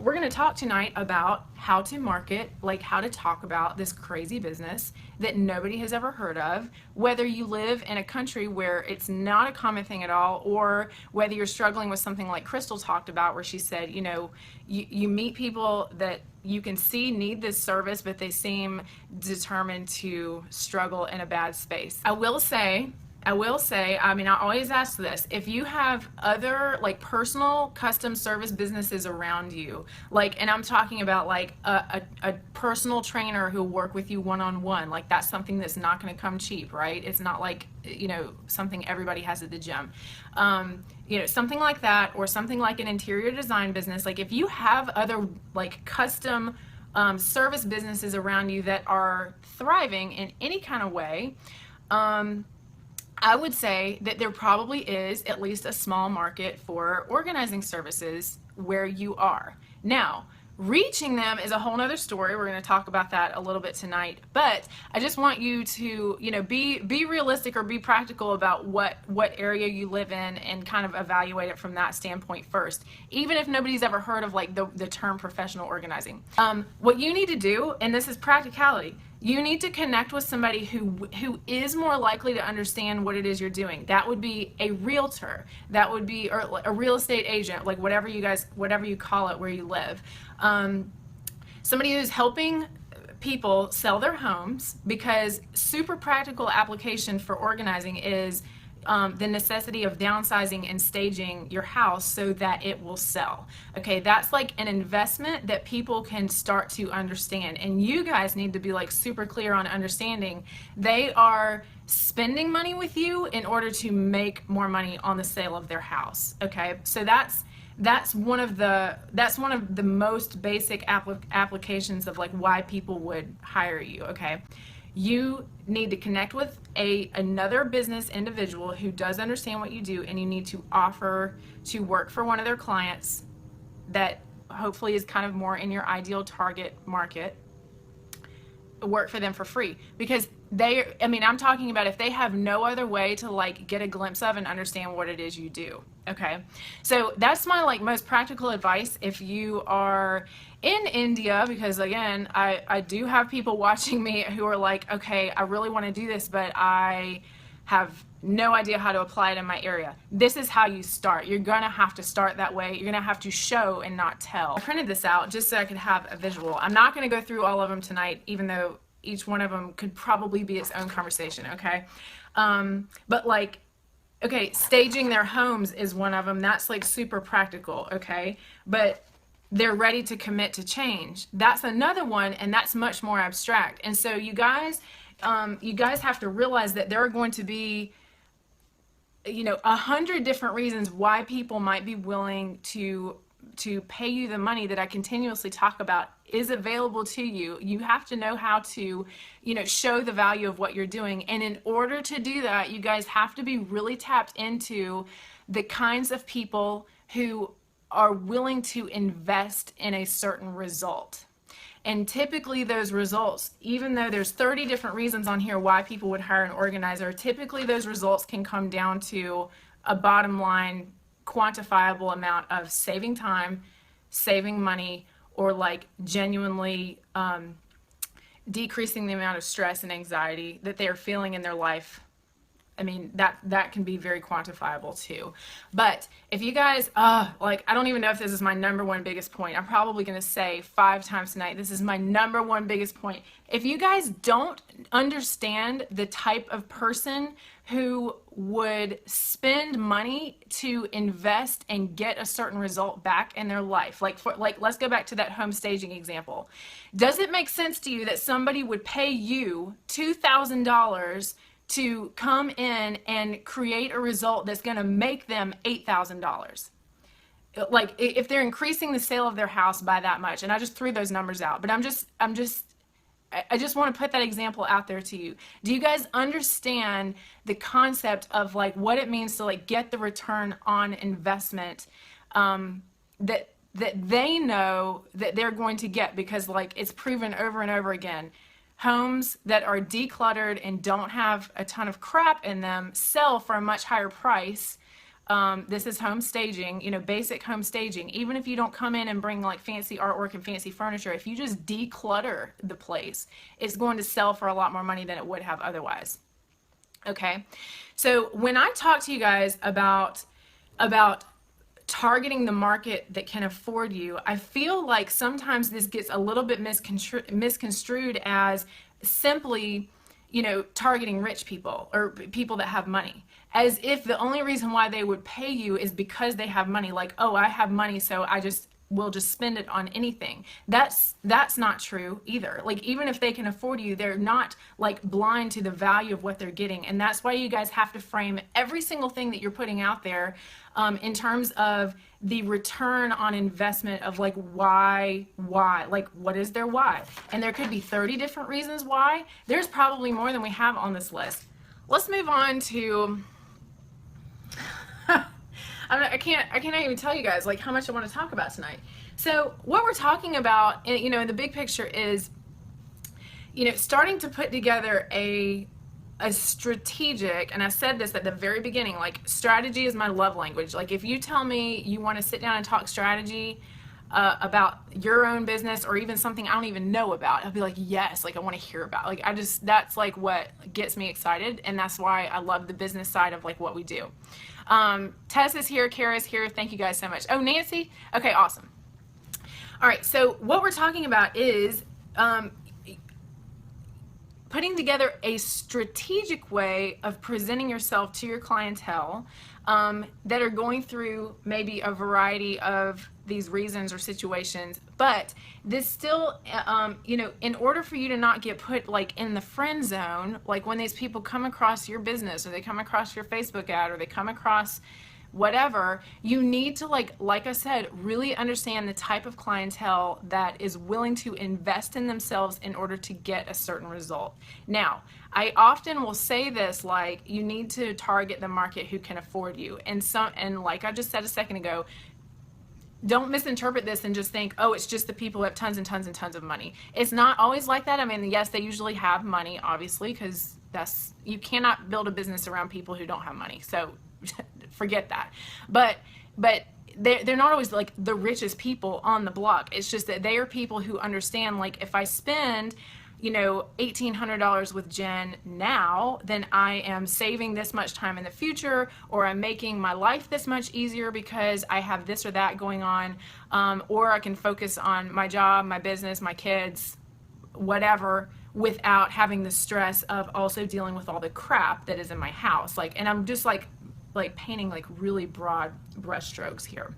we're going to talk tonight about how to market, like how to talk about this crazy business that nobody has ever heard of, whether you live in a country where it's not a common thing at all, or whether you're struggling with something like Crystal talked about, where she said, you know, you meet people that you can see need this service, but they seem determined to struggle in a bad space. I will say, I mean, I always ask this, if you have other like personal custom service businesses around you, like, and I'm talking about like a personal trainer who'll work with you one-on-one, like that's something that's not going to come cheap, right? It's not like, you know, something everybody has at the gym. You know, something like that, or something like an interior design business. Like if you have other like custom service businesses around you that are thriving in any kind of way, I would say that there probably is at least a small market for organizing services where you are. Now, reaching them is a whole nother story. We're going to talk about that a little bit tonight, but I just want you to, you know, be realistic or be practical about what area you live in and kind of evaluate it from that standpoint first, even if nobody's ever heard of like the term professional organizing. What you need to do, and this is practicality, you need to connect with somebody who is more likely to understand what it is you're doing. That would be a realtor. That would be or a real estate agent, like whatever you call it where you live. Somebody who's helping people sell their homes, because super practical application for organizing is the necessity of downsizing and staging your house so that it will sell. Okay, that's like an investment that people can start to understand, and you guys need to be like super clear on understanding they are spending money with you in order to make more money on the sale of their house. Okay, so that's one of the most basic applications of like why people would hire you. Okay, you need to connect with another business individual who does understand what you do, and you need to offer to work for one of their clients that hopefully is kind of more in your ideal target market. Work for them for free, because I'm talking about if they have no other way to like get a glimpse of and understand what it is you do. Okay, so that's my like most practical advice if you are in India, because again, I do have people watching me who are like, okay, I really want to do this, but I have no idea how to apply it in my area. This is how you start. You're gonna have to start that way. You're gonna have to show and not tell. I printed this out just so I could have a visual. I'm not gonna go through all of them tonight, even though each one of them could probably be its own conversation, okay? But like, okay, staging their homes is one of them. That's like super practical, okay? But they're ready to commit to change. That's another one, and that's much more abstract. And so you guys have to realize that there are going to be, you know, 100 different reasons why people might be willing to pay you the money that I continuously talk about is available to you. You have to know how to, you know, show the value of what you're doing. And in order to do that, you guys have to be really tapped into the kinds of people who are willing to invest in a certain result. And typically those results, even though there's 30 different reasons on here why people would hire an organizer, typically those results can come down to a bottom line quantifiable amount of saving time, saving money, or like genuinely decreasing the amount of stress and anxiety that they are feeling in their life. I mean, that can be very quantifiable too. But if you guys, like, I don't even know if this is my number one biggest point. I'm probably going to say 5 times tonight, this is my number one biggest point. If you guys don't understand the type of person who would spend money to invest and get a certain result back in their life, like let's go back to that home staging example. Does it make sense to you that somebody would pay you $2,000 to come in and create a result that's going to make them $8,000? Like if they're increasing the sale of their house by that much, and I just threw those numbers out, but I just want to put that example out there to you. Do you guys understand the concept of like what it means to like get the return on investment that they know that they're going to get, because like it's proven over and over again. Homes that are decluttered and don't have a ton of crap in them sell for a much higher price this is home staging, you know, basic home staging. Even if you don't come in and bring like fancy artwork and fancy furniture, if you just declutter the place, it's going to sell for a lot more money than it would have otherwise. Okay, so when I talk to you guys about targeting the market that can afford you, I feel like sometimes this gets a little bit misconstrued as simply, you know, targeting rich people or people that have money, as if the only reason why they would pay you is because they have money. Like, oh, I have money, so will just spend it on anything. That's not true either. Like, even if they can afford you, they're not like blind to the value of what they're getting. And that's why you guys have to frame every single thing that you're putting out there in terms of the return on investment of like why, like what is their why? And there could be 30 different reasons why. There's probably more than we have on this list. Let's move on to I can't even tell you guys like how much I want to talk about tonight. So what we're talking about, you know, in the big picture is, you know, starting to put together a strategic, and I said this at the very beginning, like strategy is my love language. Like if you tell me you want to sit down and talk strategy about your own business or even something I don't even know about, I'll be like, yes, like I want to hear about. Like that's like what gets me excited, and that's why I love the business side of like what we do. Tess is here, Kara's here. Thank you guys so much. Oh, Nancy. Okay, awesome. All right, so what we're talking about is putting together a strategic way of presenting yourself to your clientele that are going through maybe a variety of these reasons or situations, but this still, you know, in order for you to not get put like in the friend zone, like when these people come across your business or they come across your Facebook ad or they come across whatever, you need to like I said, really understand the type of clientele that is willing to invest in themselves in order to get a certain result. Now, I often will say this, like you need to target the market who can afford you. And like I just said a second ago, don't misinterpret this and just think, oh, it's just the people who have tons and tons and tons of money. It's not always like that. I mean, yes, they usually have money, obviously, because you cannot build a business around people who don't have money. So forget that. But they're not always like the richest people on the block. It's just that they are people who understand, like if I spend, you know, $1,800 with Jen now, then I am saving this much time in the future, or I'm making my life this much easier because I have this or that going on, or I can focus on my job, my business, my kids, whatever, without having the stress of also dealing with all the crap that is in my house. Like, and I'm just like painting like really broad brushstrokes here.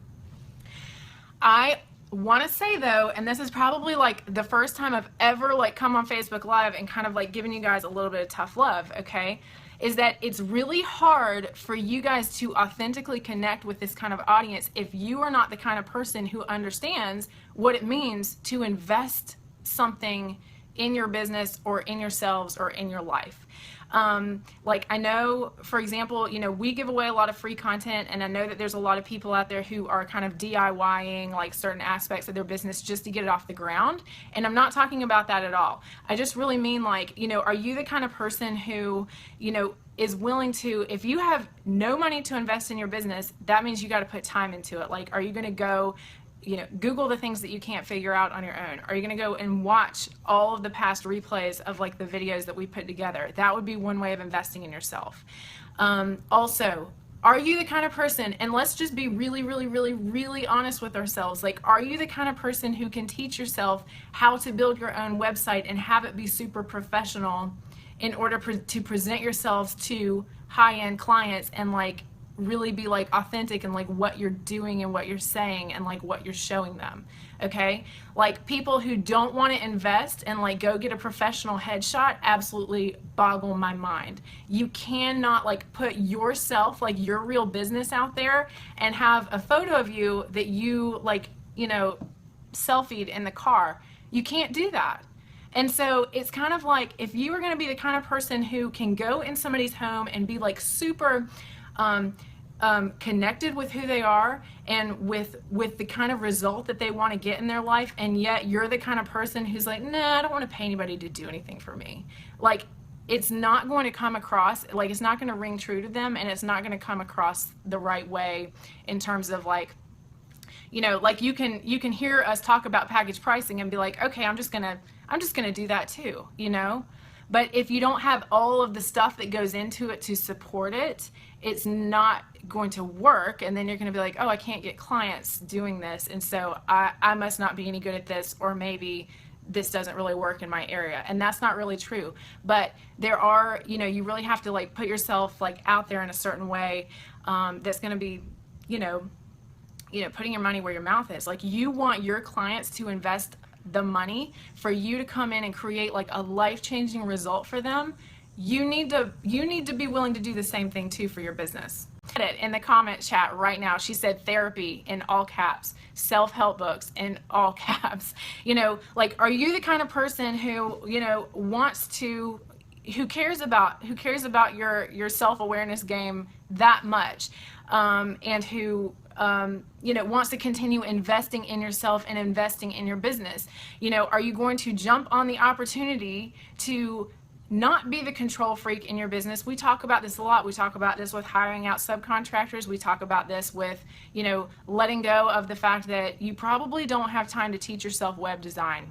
I want to say though, and this is probably like the first time I've ever like come on Facebook Live and kind of like giving you guys a little bit of tough love, okay, is that it's really hard for you guys to authentically connect with this kind of audience if you are not the kind of person who understands what it means to invest something in your business or in yourselves or in your life. Like I know, for example, you know, we give away a lot of free content, and I know that there's a lot of people out there who are kind of DIYing like certain aspects of their business just to get it off the ground. And I'm not talking about that at all. I just really mean like, you know, are you the kind of person who, you know, is willing to, if you have no money to invest in your business, that means you got to put time into it. Like, are you going to go, you know, Google the things that you can't figure out on your own? Are you going to go and watch all of the past replays of like the videos that we put together? That would be one way of investing in yourself. Also, are you the kind of person, and let's just be really, really, really, really honest with ourselves, like, are you the kind of person who can teach yourself how to build your own website and have it be super professional in order to present yourselves to high-end clients and like really be like authentic and like what you're doing and what you're saying and like what you're showing them? Okay, like people who don't want to invest and like go get a professional headshot absolutely boggle my mind. You cannot like put yourself, like your real business out there and have a photo of you that you like, you know, selfied in the car. You can't do that. And so it's kind of like, if you are going to be the kind of person who can go in somebody's home and be like super connected with who they are and with the kind of result that they want to get in their life, and yet you're the kind of person who's like, nah, I don't want to pay anybody to do anything for me. Like, it's not going to come across, like, it's not going to ring true to them, and it's not going to come across the right way in terms of like, like you can hear us talk about package pricing and be like, okay, I'm just gonna do that too. But if you don't have all of the stuff that goes into it to support it, it's not going to work. And then you're going to be like, oh, I can't get clients doing this, and so I must not be any good at this, or maybe this doesn't really work in my area. And that's not really true. But there are, you really have to like put yourself like out there in a certain way, that's going to be, putting your money where your mouth is. Like, you want your clients to invest the money for you to come in and create like a life-changing result for them. You need to be willing to do the same thing too for your business. In the comment chat right now, she said therapy in all caps, self-help books in all caps. Like, are you the kind of person who, who cares about your self-awareness game that much, and who wants to continue investing in yourself and investing in your business? Are you going to jump on the opportunity to not be the control freak in your business? We talk about this a lot. We talk about this with hiring out subcontractors. We talk about this with, letting go of the fact that you probably don't have time to teach yourself web design,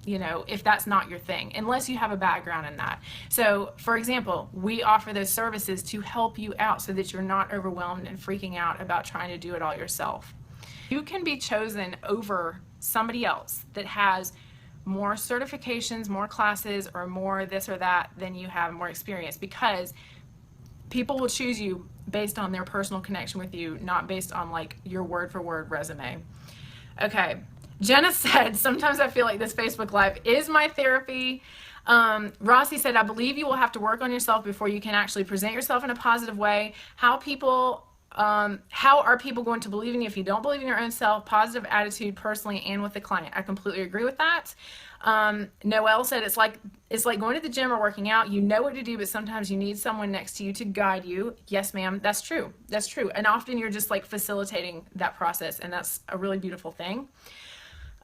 if that's not your thing, unless you have a background in that. So, for example, we offer those services to help you out so that you're not overwhelmed and freaking out about trying to do it all yourself. You can be chosen over somebody else that has more certifications, more classes, or more this or that than you have, more experience, because people will choose you based on their personal connection with you, not based on like your word for word resume. Okay. Jenna said, sometimes I feel like this Facebook Live is my therapy. Rossi said, I believe you will have to work on yourself before you can actually present yourself in a positive way. How are people going to believe in you if you don't believe in your own self? Positive attitude personally and with the client. I completely agree with that. Noelle said, it's like going to the gym or working out. You know what to do, but sometimes you need someone next to you to guide you. Yes, ma'am. That's true. That's true. And often you're just like facilitating that process, and that's a really beautiful thing.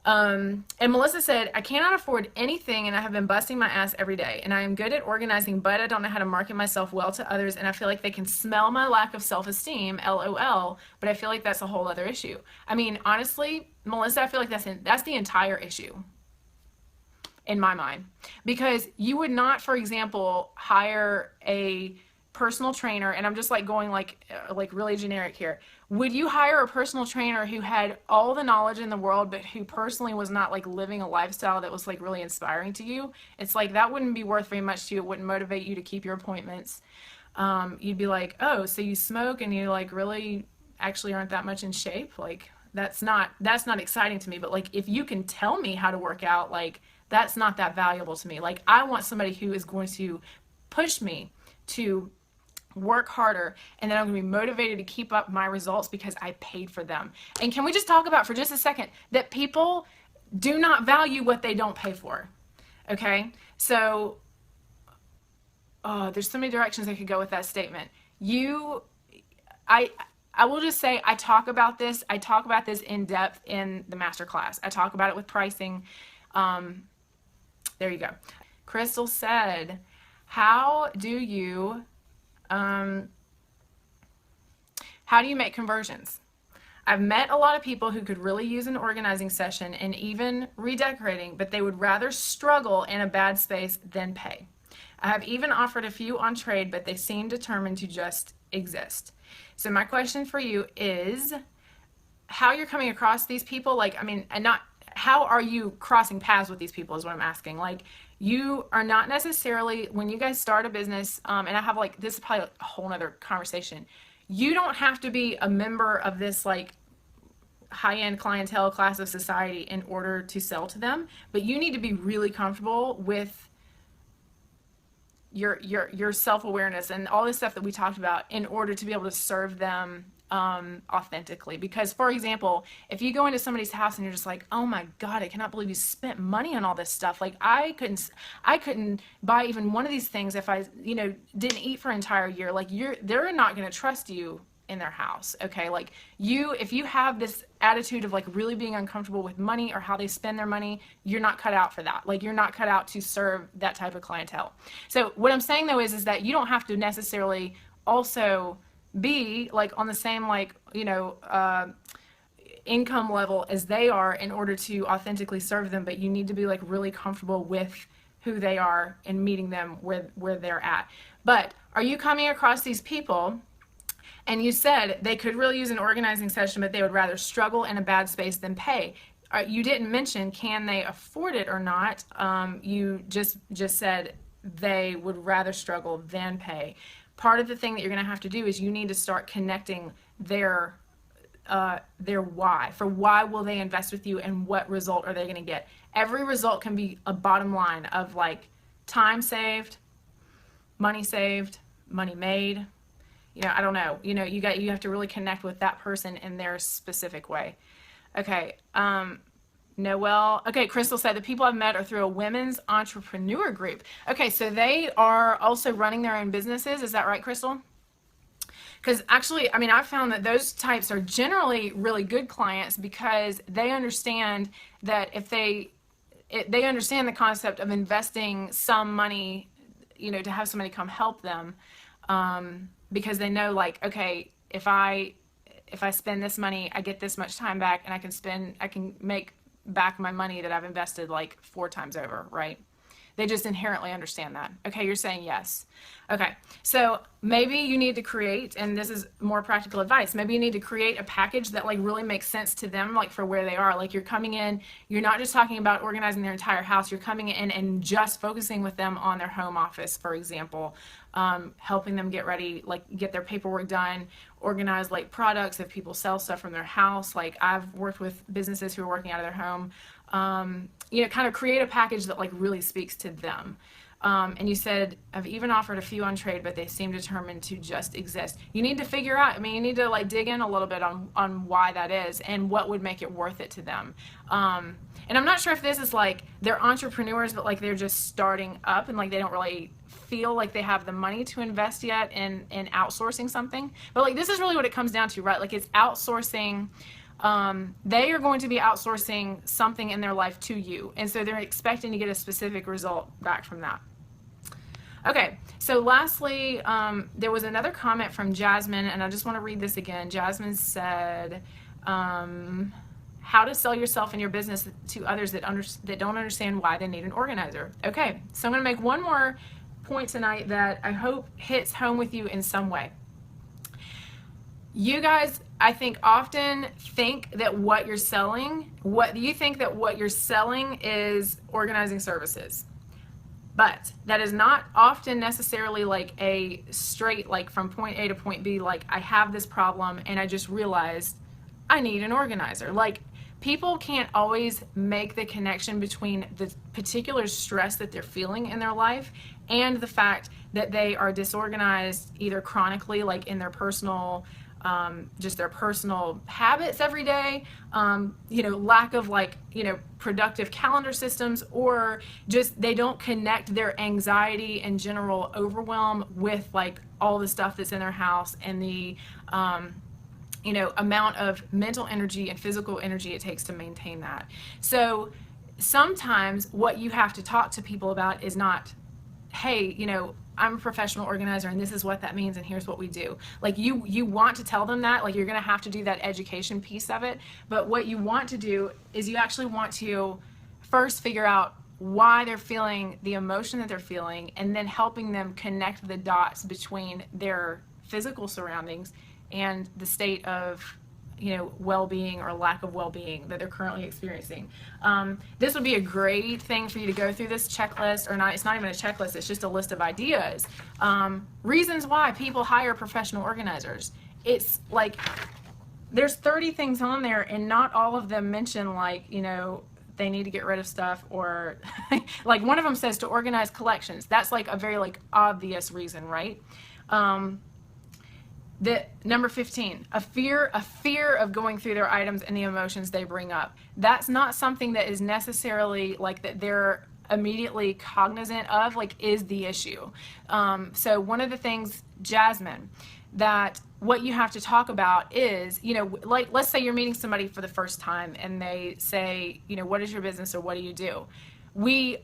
And Melissa said, I cannot afford anything, and I have been busting my ass every day, and I am good at organizing, but I don't know how to market myself well to others, and I feel like they can smell my lack of self-esteem, LOL, but I feel like that's a whole other issue. I mean, honestly, Melissa, I feel like that's the entire issue in my mind, because you would not, for example, hire a personal trainer, and I'm just like going like really generic here. Would you hire a personal trainer who had all the knowledge in the world, but who personally was not like living a lifestyle that was like really inspiring to you? It's like that wouldn't be worth very much to you. It wouldn't motivate you to keep your appointments. You'd be like, oh, so you smoke and you like really actually aren't that much in shape? Like that's not exciting to me. But like if you can tell me how to work out, like that's not that valuable to me. Like I want somebody who is going to push me to work harder, and then I'm going to be motivated to keep up my results because I paid for them. And can we just talk about for just a second that people do not value what they don't pay for? Okay, so there's so many directions I could go with that statement. I will just say I talk about this in depth in the masterclass. I talk about it with pricing. There you go. Crystal said, how do you make conversions? I've met a lot of people who could really use an organizing session and even redecorating, but they would rather struggle in a bad space than pay. I have even offered a few on trade, but they seem determined to just exist. So my question for you is how you're coming across these people. Like, I mean, and not how are you crossing paths with these people is what I'm asking. Like, you are not necessarily, when you guys start a business, and I have like, this is probably a whole nother conversation. You don't have to be a member of this like high-end clientele class of society in order to sell to them, but you need to be really comfortable with your self-awareness and all this stuff that we talked about in order to be able to serve them authentically. Because, for example, if you go into somebody's house and you're just like, oh my God, I cannot believe you spent money on all this stuff. Like I couldn't buy even one of these things if I, didn't eat for an entire year. Like they're not going to trust you in their house. Okay, like if you have this attitude of like really being uncomfortable with money or how they spend their money, you're not cut out for that. Like you're not cut out to serve that type of clientele. So what I'm saying though is that you don't have to necessarily also be like on the same like income level as they are in order to authentically serve them, but you need to be like really comfortable with who they are and meeting them where they're at. But are you coming across these people and you said they could really use an organizing session, but they would rather struggle in a bad space than pay? You didn't mention can they afford it or not. You just said they would rather struggle than pay. Part of the thing that you're going to have to do is you need to start connecting their why. For why will they invest with you and what result are they going to get? Every result can be a bottom line of like time saved, money made. I don't know. You have to really connect with that person in their specific way. Okay. Noelle. Okay, Crystal said the people I've met are through a women's entrepreneur group. Okay, so they are also running their own businesses. Is that right, Crystal? Because actually, I've found that those types are generally really good clients because they understand that if they understand the concept of investing some money, to have somebody come help them, because they know like, okay, if I spend this money, I get this much time back, and I can make back my money that I've invested like 4 times over, right? They just inherently understand that. Okay, you're saying yes. Okay, so maybe you need to create, and this is more practical advice, maybe you need to create a package that like really makes sense to them, like for where they are. Like you're coming in, you're not just talking about organizing their entire house, you're coming in and just focusing with them on their home office, for example, helping them get ready, like get their paperwork done, organize like products if people sell stuff from their house. Like I've worked with businesses who are working out of their home. Kind of create a package that like really speaks to them. And you said, I've even offered a few on trade, but they seem determined to just exist. You need to figure out, you need to like dig in a little bit on why that is and what would make it worth it to them. And I'm not sure if this is like they're entrepreneurs, but like they're just starting up and like they don't really feel like they have the money to invest yet in outsourcing something. But like this is really what it comes down to, right? Like it's outsourcing. They are going to be outsourcing something in their life to you, and so they're expecting to get a specific result back from that. Okay, so lastly, there was another comment from Jasmine, and I just want to read this again. Jasmine said, how to sell yourself and your business to others that don't understand why they need an organizer. Okay, so I'm going to make one more point tonight that I hope hits home with you in some way. You guys, I think, often think that what you're selling is organizing services. But that is not often necessarily like a straight, like from point A to point B, like I have this problem and I just realized I need an organizer. Like people can't always make the connection between the particular stress that they're feeling in their life and the fact that they are disorganized either chronically, like in their personal just their personal habits every day, lack of productive calendar systems, or just they don't connect their anxiety and general overwhelm with like all the stuff that's in their house and the amount of mental energy and physical energy it takes to maintain that. So sometimes what you have to talk to people about is not, hey, I'm a professional organizer and this is what that means and here's what we do. Like you want to tell them that, like you're going to have to do that education piece of it, but what you want to do is you actually want to first figure out why they're feeling the emotion that they're feeling, and then helping them connect the dots between their physical surroundings and the state of well-being or lack of well-being that they're currently experiencing. This would be a great thing for you to go through this checklist, or not. It's not even a checklist, it's just a list of ideas. Reasons why people hire professional organizers. It's like there's 30 things on there and not all of them mention they need to get rid of stuff, or like one of them says to organize collections. That's like a very obvious reason, right? The number 15, a fear of going through their items and the emotions they bring up. That's not something that is necessarily like that they're immediately cognizant of, like is the issue. So one of the things, Jasmine, that what you have to talk about is, like, let's say you're meeting somebody for the first time and they say, what is your business or what do you do? We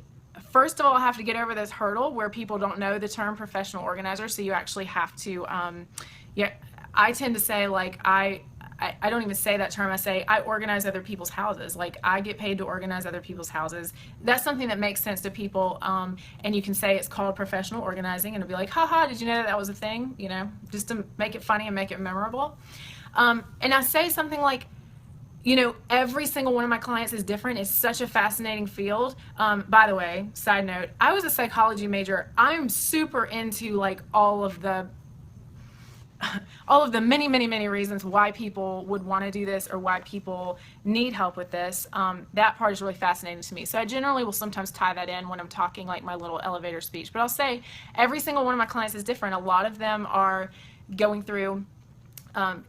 first of all have to get over this hurdle where people don't know the term professional organizer. So you actually have to, yeah, I tend to say, like, I don't even say that term. I say I organize other people's houses. Like, I get paid to organize other people's houses. That's something that makes sense to people. And you can say it's called professional organizing, and it'll be like, haha, did you know that was a thing? Just to make it funny and make it memorable. And I say something like, every single one of my clients is different. It's such a fascinating field. By the way, side note, I was a psychology major. I'm super into, like, all of the many, many, many reasons why people would want to do this or why people need help with this. That part is really fascinating to me. So I generally will sometimes tie that in when I'm talking, like, my little elevator speech. But I'll say every single one of my clients is different. A lot of them are going through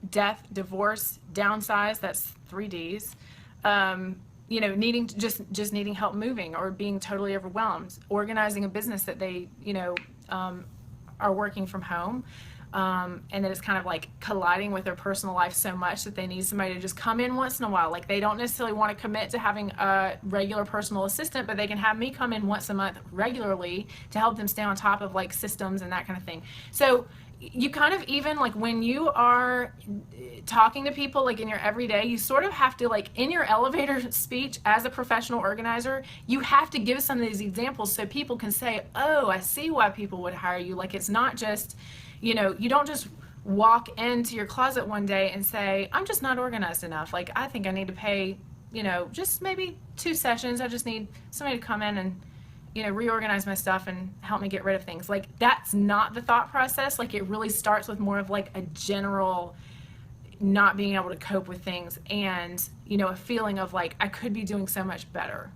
death, divorce, downsize, that's 3 Ds. Needing just needing help moving or being totally overwhelmed, organizing a business that they, are working from home. And that it's kind of like colliding with their personal life so much that they need somebody to just come in once in a while. Like, they don't necessarily want to commit to having a regular personal assistant, but they can have me come in once a month regularly to help them stay on top of, like, systems and that kind of thing. So you kind of, even like when you are talking to people, like in your everyday, you sort of have to, like, in your elevator speech as a professional organizer, you have to give some of these examples so people can say, oh, I see why people would hire you. Like, it's not just, you don't just walk into your closet one day and say, I'm just not organized enough. Like, I think I need to pay, just maybe 2 sessions. I just need somebody to come in and, reorganize my stuff and help me get rid of things. Like, that's not the thought process. Like, it really starts with more of, like, a general not being able to cope with things and, a feeling of, like, I could be doing so much better.